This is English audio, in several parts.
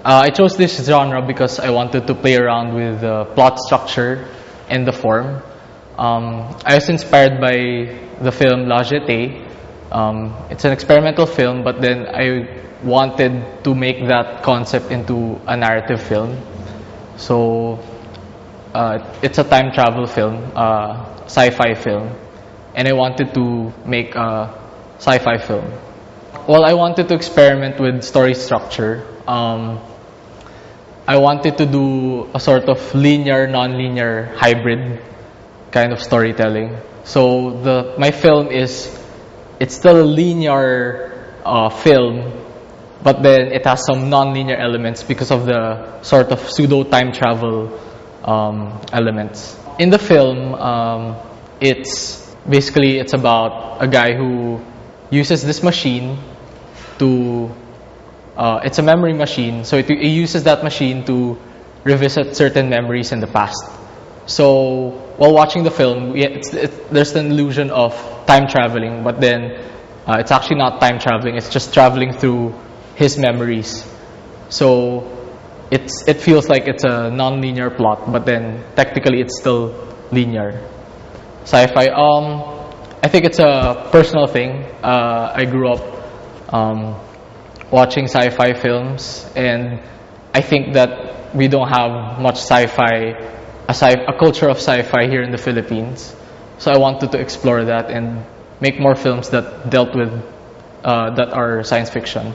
I chose this genre because I wanted to play around with the plot structure and the form. I was inspired by the film La Jetée. It's an experimental film, but then I wanted to make that concept into a narrative film. So it's a time travel film, sci-fi film, and I wanted to make a sci-fi film. Well, I wanted to experiment with story structure. I wanted to do a sort of linear, non-linear, hybrid kind of storytelling. So my film it's still a linear film, but then it has some non-linear elements because of the sort of pseudo time travel elements. In the film, it's about a guy who uses this machine to it's a memory machine, so it uses that machine to revisit certain memories in the past. So while watching the film, there's an illusion of time traveling, but then it's actually not time traveling, it's just traveling through his memories. So it feels like it's a non-linear plot, but then technically it's still linear. Sci-fi, I think it's a personal thing. I grew up watching sci-fi films, and I think that we don't have much a culture of sci-fi here in the Philippines. So I wanted to explore that and make more films that dealt with that are science fiction.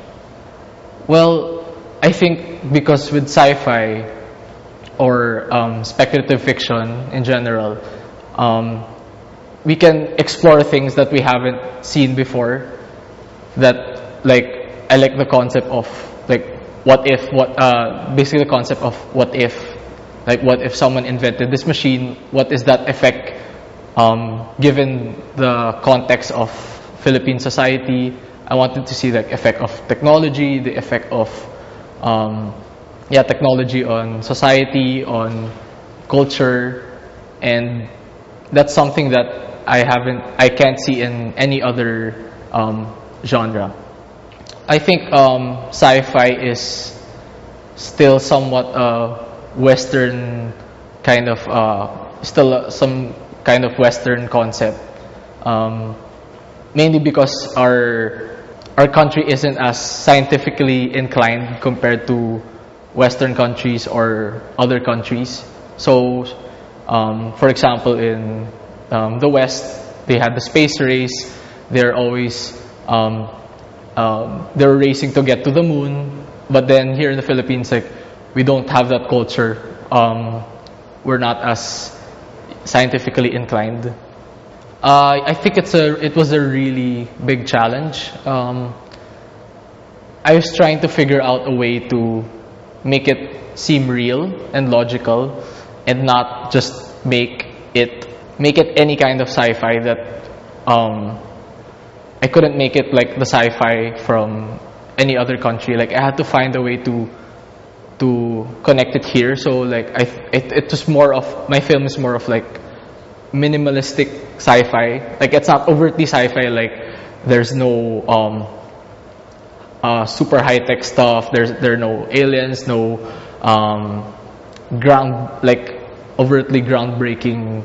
Well, I think because with sci-fi or speculative fiction in general, we can explore things that we haven't seen before. I like the concept of basically the concept of what if. Like, what if someone invented this machine? What is that effect given the context of Philippine society? I wanted to see the effect of technology, the effect of technology on society, on culture, and that's something that I can't see in any other genre. I think sci-fi is still somewhat Western kind of some kind of Western concept, mainly because our country isn't as scientifically inclined compared to Western countries or other countries. So, for example, in the West, they had the space race. They're always they're racing to get to the moon. But then here in the Philippines, we don't have that culture. We're not as scientifically inclined. I think it was a really big challenge. I was trying to figure out a way to make it seem real and logical, and not just make it any kind of sci-fi that I couldn't make it like the sci-fi from any other country. Like, I had to find a way to connect it here. So it was more of, my film is more of minimalistic sci-fi. Like, it's not overtly sci-fi. Like, there's no super high-tech stuff. There are no aliens, no overtly groundbreaking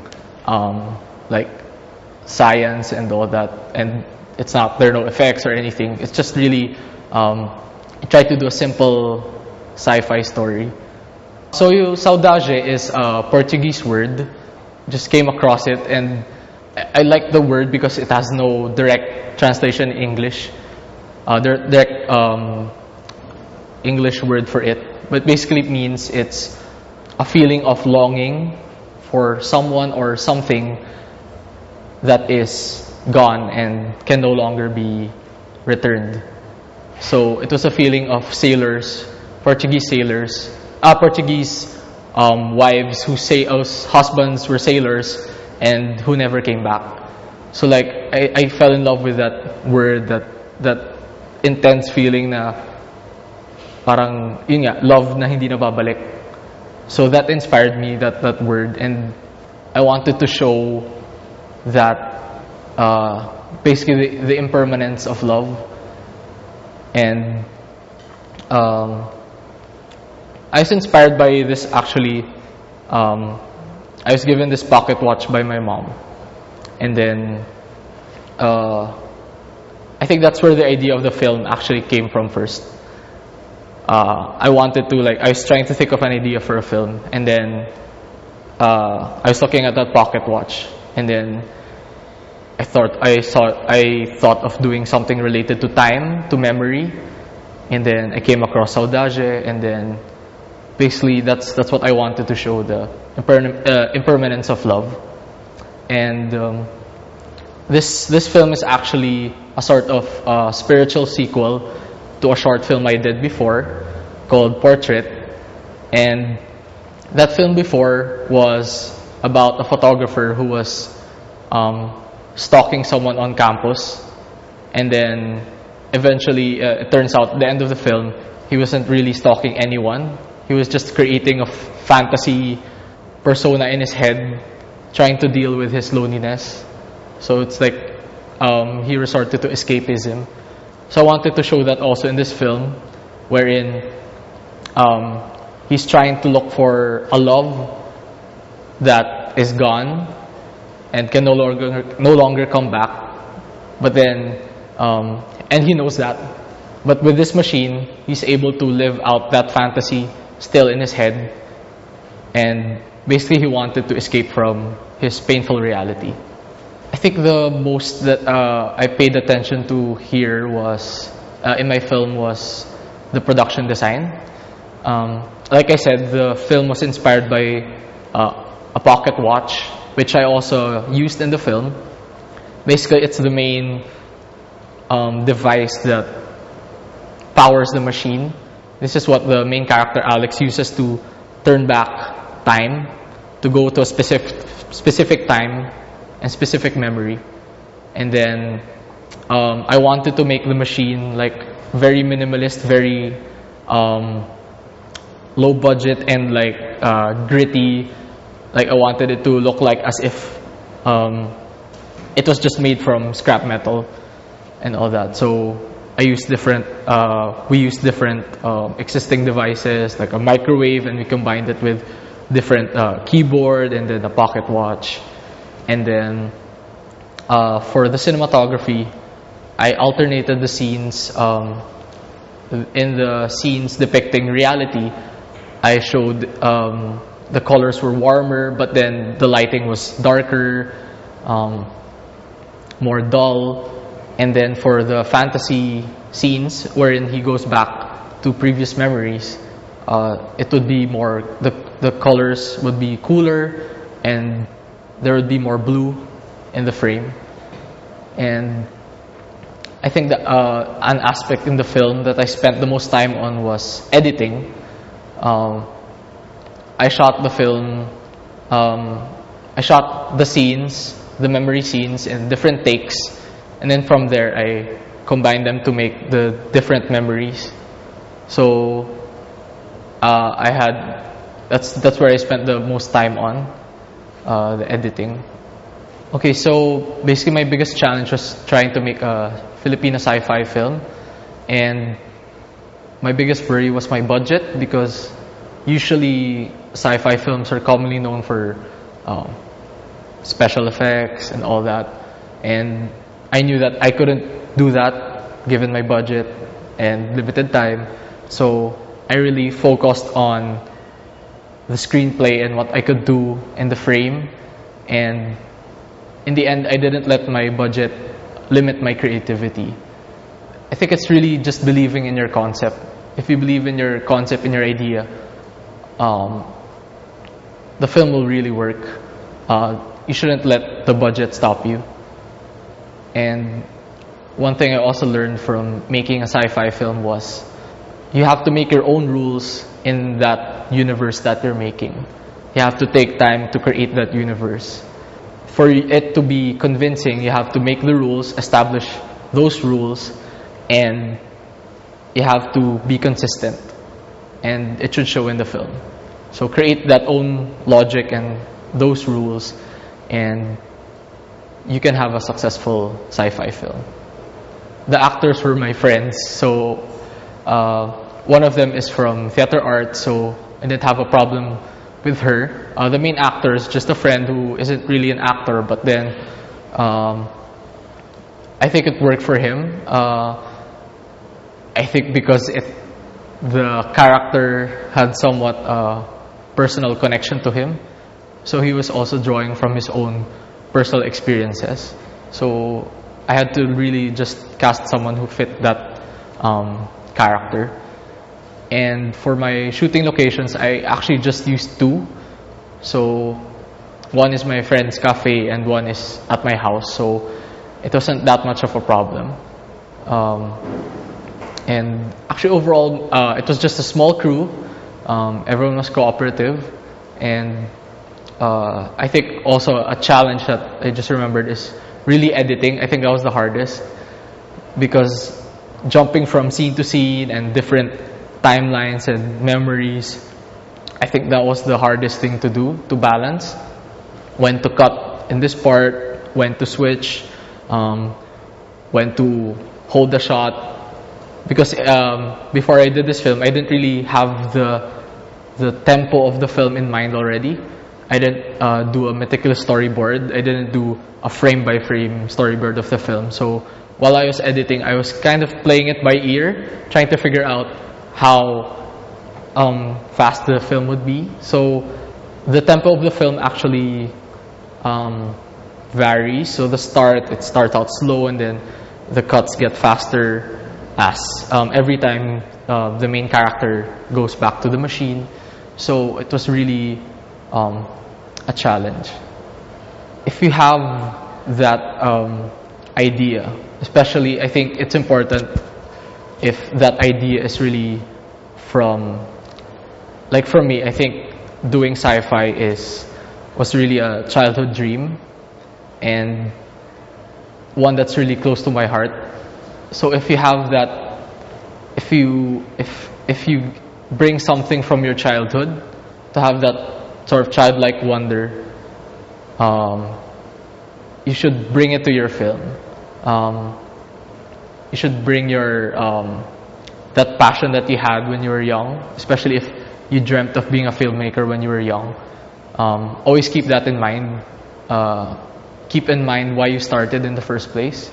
science and all that. And there are no effects or anything. It's just really try to do a simple sci-fi story. So Saudade is a Portuguese word. Just came across it, and I like the word because it has no direct translation in English. Direct English word for it, but basically it means it's a feeling of longing for someone or something that is gone and can no longer be returned. So it was a feeling of sailors, Portuguese wives whose husbands were sailors and who never came back. So I fell in love with that word, that intense feeling na parang yun nga, love na hindi na babalik. So that inspired me, that word, and I wanted to show that basically the impermanence of love, and I was inspired by this actually. I was given this pocket watch by my mom, and then I think that's where the idea of the film actually came from first. I wanted to, like, I was trying to think of an idea for a film, and then I was looking at that pocket watch, and then I thought of doing something related to time, to memory, and then I came across Saudade, and then basically that's what I wanted to show, the impermanence of love. And this film is actually a sort of spiritual sequel to a short film I did before called Portrait. And that film before was about a photographer who was stalking someone on campus, and then eventually it turns out at the end of the film he wasn't really stalking anyone. He was just creating a fantasy persona in his head, trying to deal with his loneliness. So it's like he resorted to escapism. So I wanted to show that also in this film, wherein he's trying to look for a love that is gone and can no longer come back. But then, and he knows that. But with this machine, he's able to live out that fantasy still in his head. And basically, he wanted to escape from his painful reality. I think the most that I paid attention to here was, in my film, was the production design. Like I said, the film was inspired by a pocket watch, which I also used in the film. Basically, it's the main device that powers the machine. This is what the main character, Alex, uses to turn back time, to go to a specific time and specific memory. And then I wanted to make the machine like very minimalist, very low budget, and like gritty. Like I wanted it to look like as if it was just made from scrap metal and all that. So I used we used different existing devices, like a microwave, and we combined it with different keyboard and then a pocket watch. And then for the cinematography, I alternated the scenes. In the scenes depicting reality, I showed the colors were warmer, but then the lighting was darker, more dull. And then for the fantasy scenes, wherein he goes back to previous memories, it would be more, the colors would be cooler, and there would be more blue in the frame. And I think that an aspect in the film that I spent the most time on was editing. I shot the film, I shot the scenes, the memory scenes in different takes, and then from there I combined them to make the different memories. So that's where I spent the most time on, the editing. Okay, so basically my biggest challenge was trying to make a Filipino sci-fi film, and my biggest worry was my budget, because usually sci-fi films are commonly known for special effects and all that, and I knew that I couldn't do that given my budget and limited time. So I really focused on the screenplay and what I could do in the frame, and in the end I didn't let my budget limit my creativity. I think it's really just believing in your concept. If you believe in your concept, in your idea, the film will really work. You shouldn't let the budget stop you. And one thing I also learned from making a sci-fi film was you have to make your own rules in that universe that you're making. You have to take time to create that universe. For it to be convincing, you have to make the rules, establish those rules, and you have to be consistent. And it should show in the film. So create that own logic and those rules, and you can have a successful sci-fi film. The actors were my friends, so one of them is from theater art, so I didn't have a problem with her. The main actor is just a friend who isn't really an actor, but then I think it worked for him. I think because the character had somewhat personal connection to him, so he was also drawing from his own personal experiences. So I had to really just cast someone who fit that character. And for my shooting locations, I actually just used two. So one is my friend's cafe and one is at my house. So it wasn't that much of a problem. And actually overall, it was just a small crew. Everyone was cooperative. And I think also a challenge that I just remembered is really editing. I think that was the hardest, because jumping from scene to scene and different timelines and memories, I think that was the hardest thing to do, to balance. When to cut in this part, when to switch, when to hold the shot. Because before I did this film, I didn't really have the tempo of the film in mind already. I didn't do a meticulous storyboard. I didn't do a frame-by-frame storyboard of the film. So while I was editing, I was kind of playing it by ear, trying to figure out how fast the film would be. So the tempo of the film actually varies. So it starts out slow, and then the cuts get faster as every time the main character goes back to the machine. So it was really a challenge. If you have that idea, especially, I think it's important if that idea is really from, like for me, I think doing sci-fi was really a childhood dream and one that's really close to my heart. So if you have that, if you bring something from your childhood, to have that sort of childlike wonder, you should bring it to your film. You should bring your that passion that you had when you were young, especially if you dreamt of being a filmmaker when you were young. Always keep that in mind. Keep in mind why you started in the first place,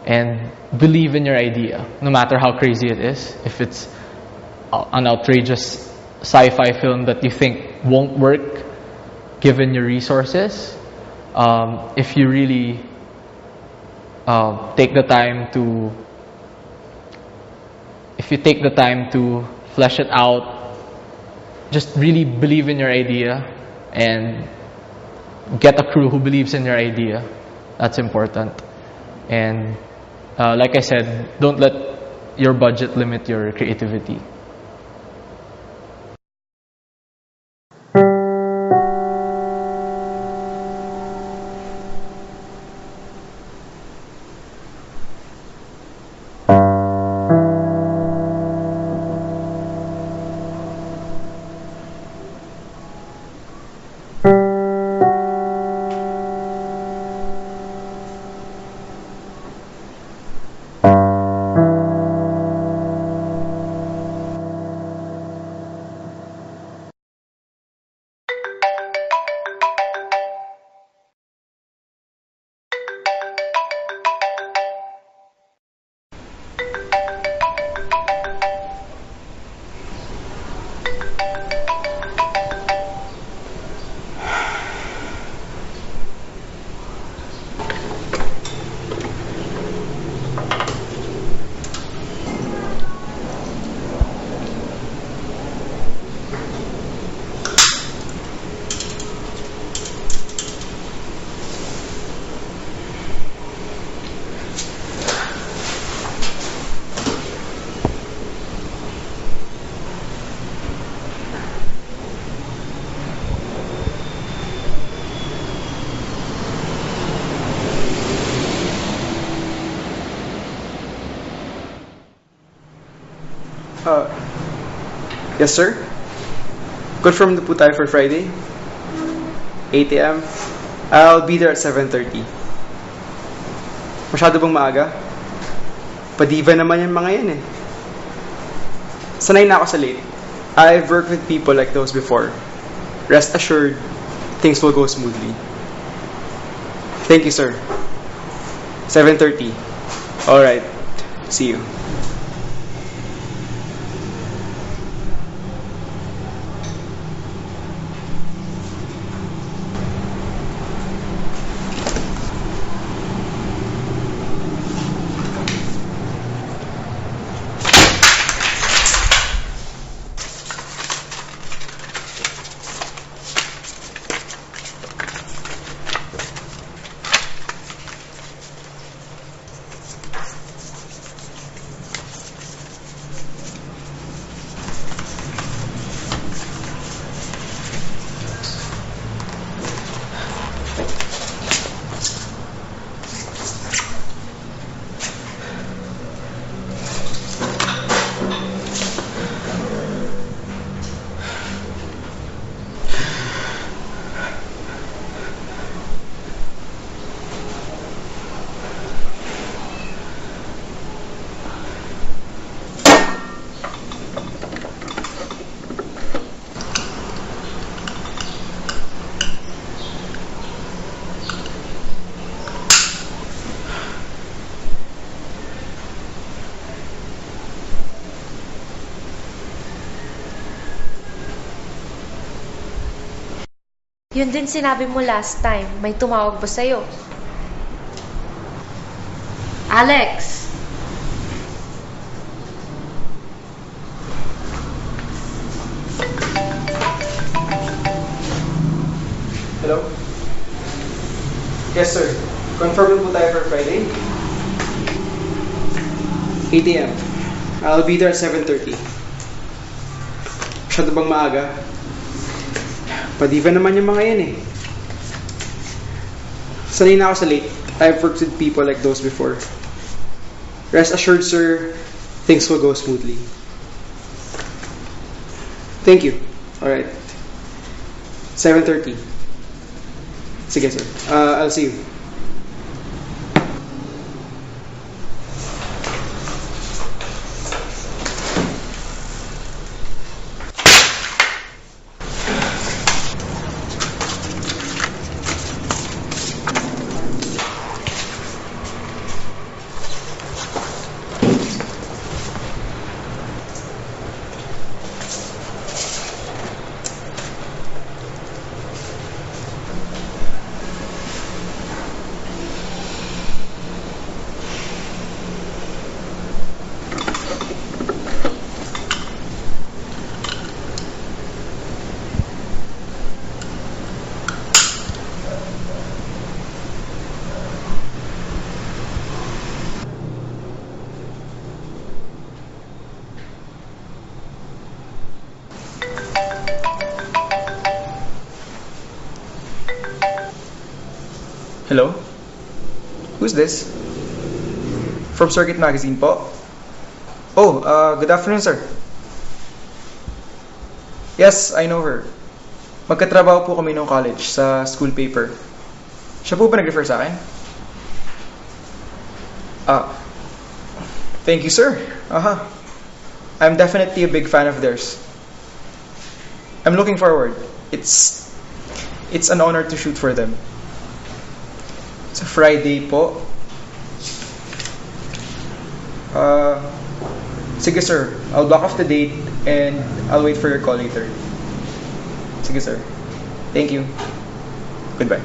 and believe in your idea, no matter how crazy it is. If it's an outrageous sci-fi film that you think won't work given your resources, if you really take the time to flesh it out, just really believe in your idea and get a crew who believes in your idea. That's important. And like I said, don't let your budget limit your creativity. Yes, sir. Confirm na po tayo for Friday, 8 a.m. I'll be there at 7:30. Masyado bang maaga? Padiva naman yan mga yan eh. sanay na ako sa late. I've worked with people like those before. Rest assured, things will go smoothly. Thank you, sir. 7:30. Alright. See you. Yun din sinabi mo last time. May tumawag ba sa'yo? Alex! Hello? Yes, sir. Confirm po tayo for Friday? 8 a.m. I'll be there at 7:30. Masyado bang maaga? Padiva naman yung mga yan eh. Sanay na ako sa late. I've worked with people like those before. Rest assured, sir, things will go smoothly. Thank you. Alright. 7:30. Sige, sir. I'll see you. Hello? Who's this? From Circuit Magazine po? Oh, good afternoon, sir. Yes, I know her. Magkatrabaho po kami nung college sa school paper. Siya po ba nag-refer sa akin? Thank you, sir. I'm definitely a big fan of theirs. I'm looking forward. It's an honor to shoot for them. It's a Friday po. Sige, sir. I'll block off the date and I'll wait for your call later. Sige, sir. Thank you. Goodbye.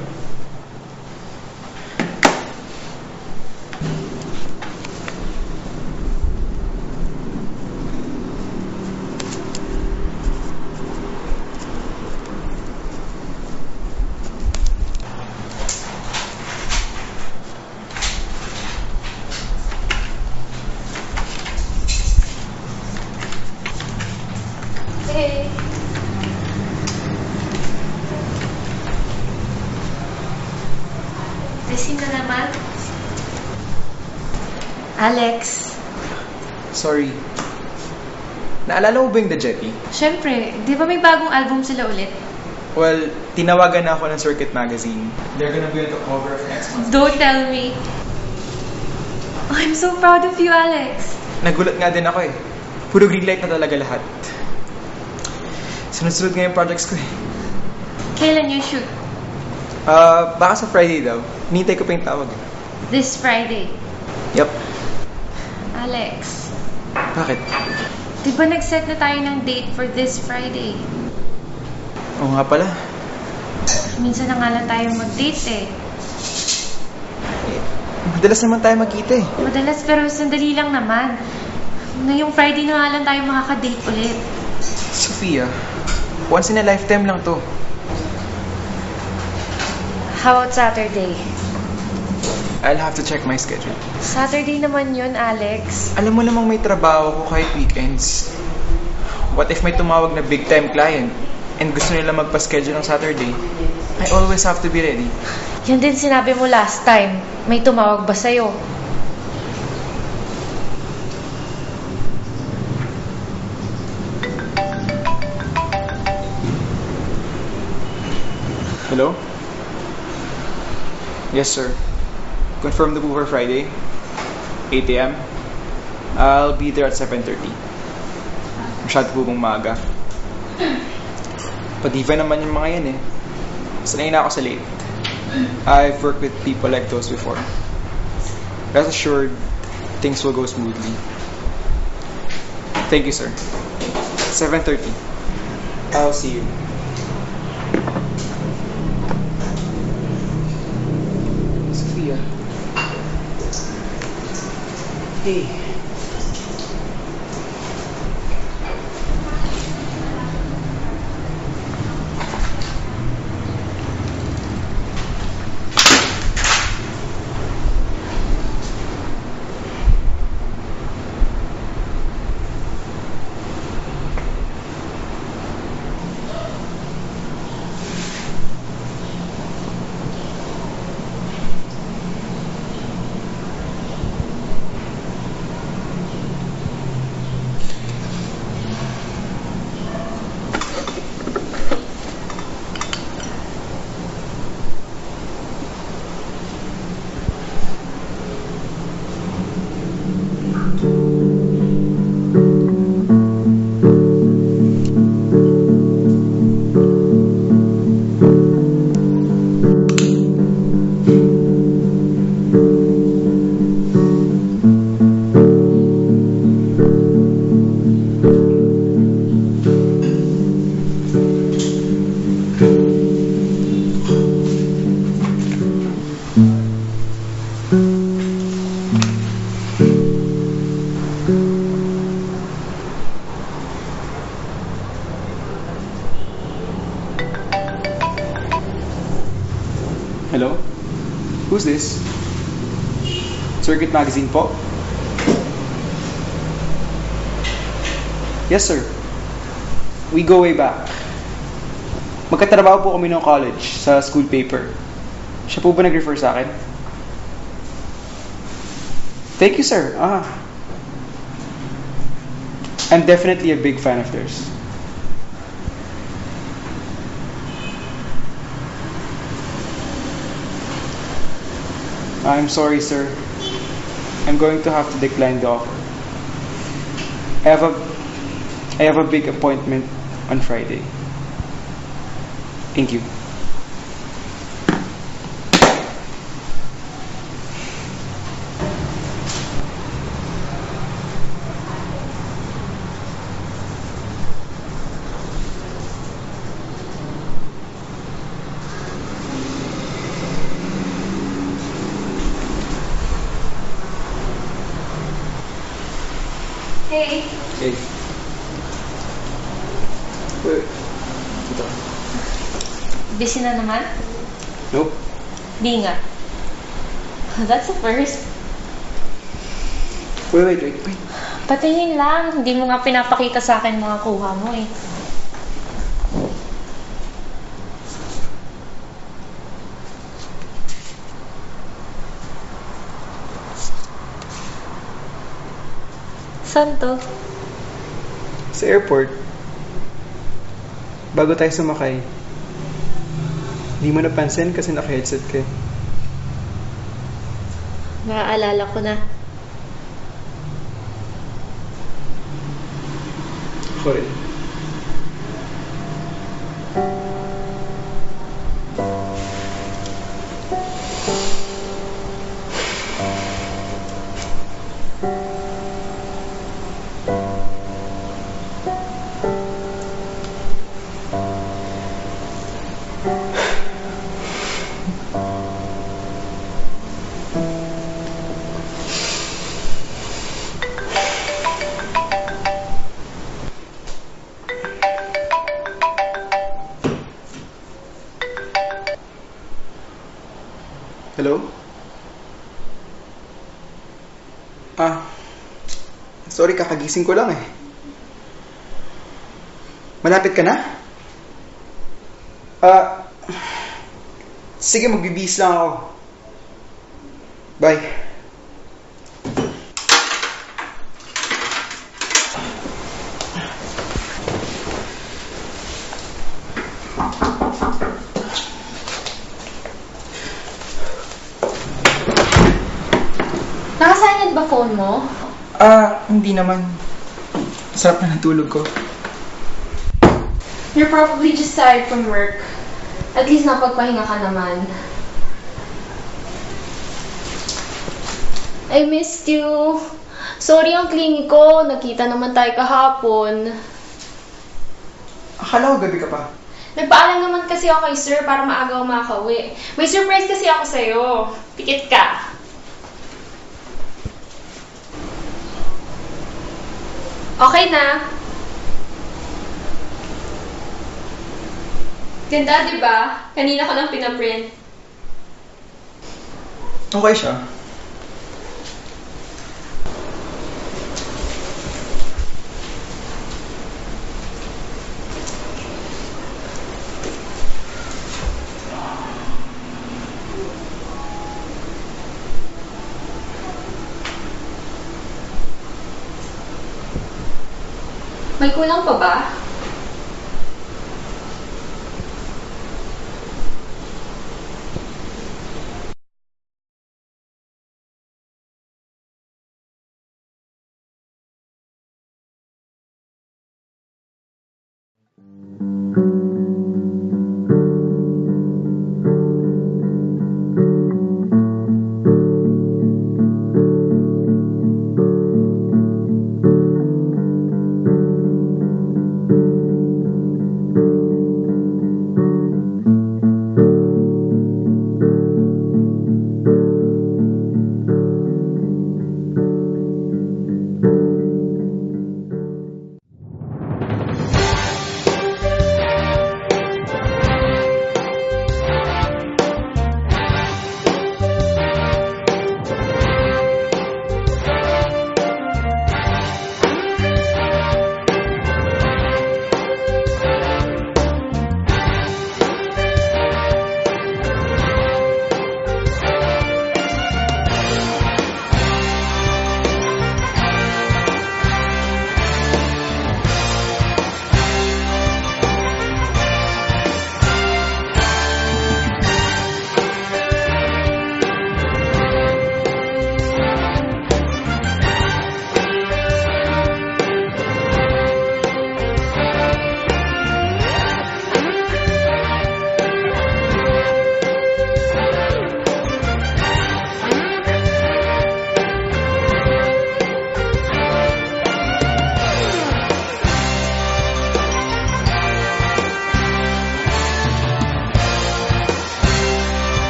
Hey! Busy na naman? Alex? Sorry. Naalala mo ba yung The Jetty? Siyempre, di ba may bagong album sila ulit? Well, tinawagan na ako ng Circuit Magazine. They're gonna be on the cover of next month. Don't tell me. I'm so proud of you, Alex. Nagulat nga din ako eh. Puro green light na talaga lahat. Sunod-sunod nga yung projects ko eh. Kailan yung shoot? Baka sa Friday daw. Hinihintay ko pa yung tawag. This Friday. Yup. Alex, Bakit? di ba nag-set na tayo ng date for this Friday? Oo nga pala. Minsan na nga lang tayo mag-date eh. Madalas naman tayo magkita eh. Madalas pero sandali lang naman. Ngayong Friday na nga lang tayo makaka-date ulit. Sophia, once in a lifetime lang to. How about Saturday? I'll have to check my schedule. Saturday naman yun, Alex. Alam mo namang may trabaho ko kahit weekends. What if may tumawag na big time client and gusto nila magpa-schedule ng Saturday? I always have to be ready. Yan din sinabi mo last time. May tumawag ba sa'yo? Hello? Yes, sir. Confirm the move for Friday, 8 a.m. I'll be there at 7:30. Masyado po bang maaga. Padiva naman yung mga yan eh. Sanay na ako sa late. I've worked with people like those before. Rest assured, things will go smoothly. Thank you, sir. 7:30. I'll see you. Sophia. Hey. Hello? Who's this? Circuit Magazine po? Yes, sir. We go way back. Magkatrabaho po kami ng college sa school paper. Siya po ba nag-refer sa akin? Thank you, sir. I'm definitely a big fan of theirs. I'm sorry, sir. I'm going to have to decline the offer. I have a big appointment on Friday. Thank you. Hey, Hey. Wait. Ito. busy na naman? Nope. Di nga. That's a first. Wait. Patingin lang. Hindi mo nga pinapakita sa akin mga kuha mo eh. Saan to? Sa airport, bago tayo sumakay, di mo napansin kasi naka-headset ka. Naaalala ko na. Ako rin. Hello? Sorry, kakagising ko lang eh. Malapit ka na? Sige, magbibihis lang ako. Bye. Nakasilent ba phone mo? Hindi naman. Sarap na ng tulog ko. You're probably just tired from work. At least napagpahinga ka naman. I missed you. Sorry ang clingy ko. Nakita naman tayo kahapon. Akala ko gabi ka pa. Nagpaalam naman kasi ako kay sir para maaga ako makauwi. May surprise kasi ako sa'yo. Pikit ka. Okay na. Ganda, di ba? Kanina ko lang pinaprint. Okay siya. May kulang pa ba?